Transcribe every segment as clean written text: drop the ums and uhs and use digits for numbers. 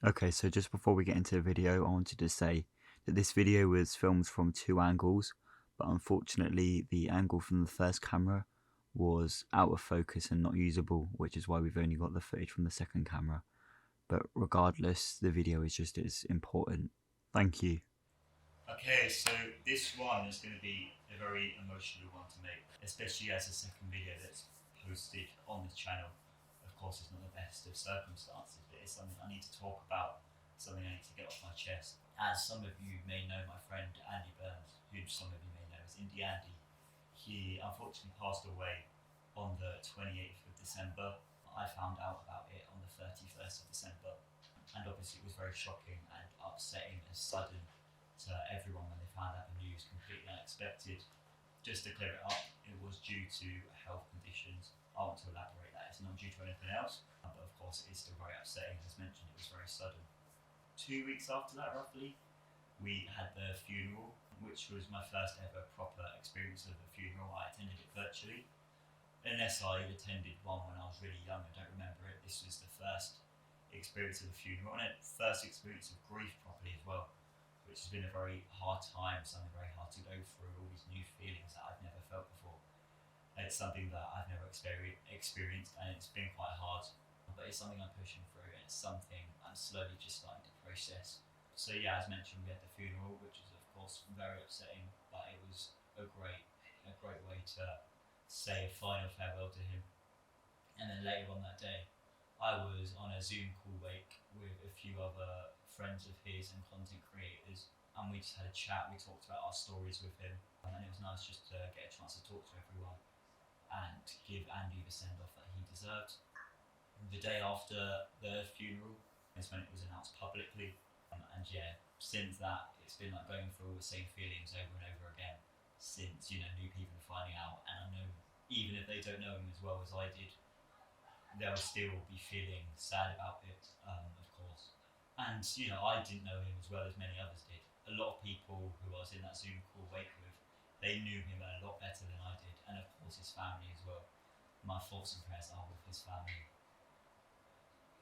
Okay, so just before we get into the video, I wanted to say that this video was filmed from two angles, but unfortunately the angle from the first camera was out of focus and not usable, which is why we've only got the footage from the second camera. But regardless, the video is just as important. Thank you. Okay, so this one is going to be a very emotional one to make, especially as a second video that's posted on the channel. Of course, it's not the best of circumstances, but it's something I need to talk about, something I need to get off my chest. As some of you may know, my friend Andy Burns, who some of you may know as Indie Andy, he unfortunately passed away on the 28th of December. I found out about it on the 31st of December, and obviously it was very shocking and upsetting and sudden to everyone when they found out the news, completely unexpected. Just to clear it up, it was due to health conditions. I want to elaborate that it's not due to anything else, but of course it is still very upsetting. As mentioned, it was very sudden. 2 weeks after that, roughly, we had the funeral, which was my first ever proper experience of a funeral. I attended it virtually, unless I attended one when I was really young. I don't remember it. This was the first experience of a funeral, and first experience of grief properly as well, which has been a very hard time, something very hard to go through, all these new feelings that I've never felt before. It's something that I've never experienced, and it's been quite hard, but it's something I'm pushing through, and it's something I'm slowly just starting to process. So yeah, as mentioned, we had the funeral, which was of course very upsetting, but it was a great way to say a final farewell to him. And then later on that day, I was on a Zoom call wake with a few other friends of his and content creators, and we just had a chat. We talked about our stories with him, and it was nice just to get a chance to talk to everyone and give Andy the send off that he deserved. The day after the funeral is when it was announced publicly, and yeah, since that it's been like going through all the same feelings over and over again. Since new people finding out, and I know even if they don't know him as well as I did, they'll still be feeling sad about it, of course. And I didn't know him as well as many others did. A lot of people who I was in that Zoom call wake with, they knew him a lot better than I did, and of course his family as well. My thoughts and prayers are with his family.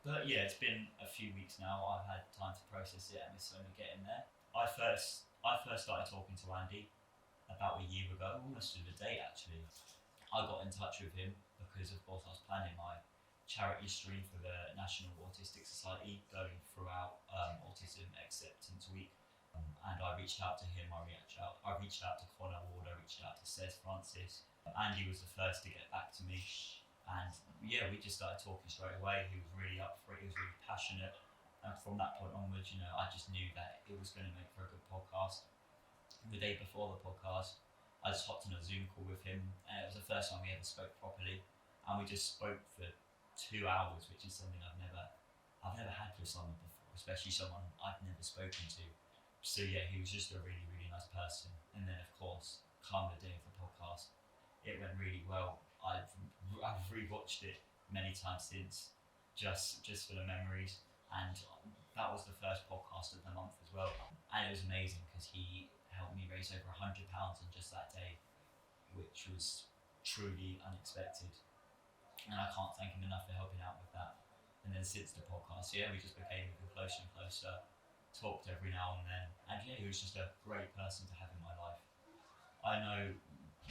But yeah, it's been a few weeks now. I've had time to process it, and it's only getting there. I first started talking to Andy about a year ago, almost to the date actually. I got in touch with him because of course I was planning my charity stream for the National Autistic Society going throughout Autism Acceptance Week, and I reached out to him. I reached out to Connor Ward. I reached out to Seth Francis. Andy was the first to get back to me, and yeah, we just started talking straight away. He was really up for it. He was really passionate, and from that point onwards, I just knew that it was going to make for a good podcast. The day before the podcast, I just hopped on a Zoom call with him, and it was the first time we ever spoke properly, and we just spoke for 2 hours, which is something I've never had with someone before, especially someone I've never spoken to. So yeah, he was just a really, really nice person. And then of course, come the day of the podcast, it went really well. I've rewatched it many times since, just for the memories, and that was the first podcast of the month as well. And it was amazing because he helped me raise over £100 in just that day, which was truly unexpected. And I can't thank him enough for helping out with that. And then since the podcast, yeah, we just became even closer and closer, talked every now and then, and yeah, he was just a great person to have in my life. I know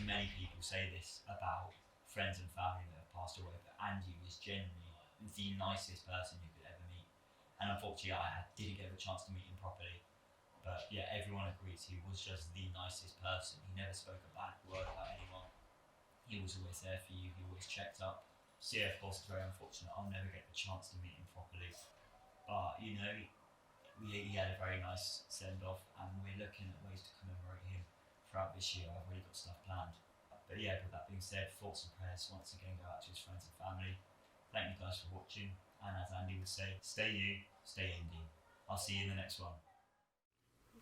many people say this about friends and family that have passed away, but Andy was genuinely the nicest person you could ever meet. And unfortunately, I didn't get a chance to meet him properly. But yeah, everyone agrees he was just the nicest person. He never spoke a bad word about anyone. He was always there for you. He always checked up. So yeah, of course, it's very unfortunate I'll never get the chance to meet him properly. But he had a very nice send off, and we're looking at ways to commemorate him throughout this year. I've already got stuff planned. But yeah, with that being said, thoughts and prayers once again go out to his friends and family. Thank you guys for watching, and as Andy would say, stay you, stay indie. I'll see you in the next one.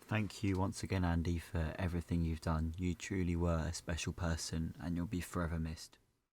Thank you once again, Andy, for everything you've done. You truly were a special person, and you'll be forever missed.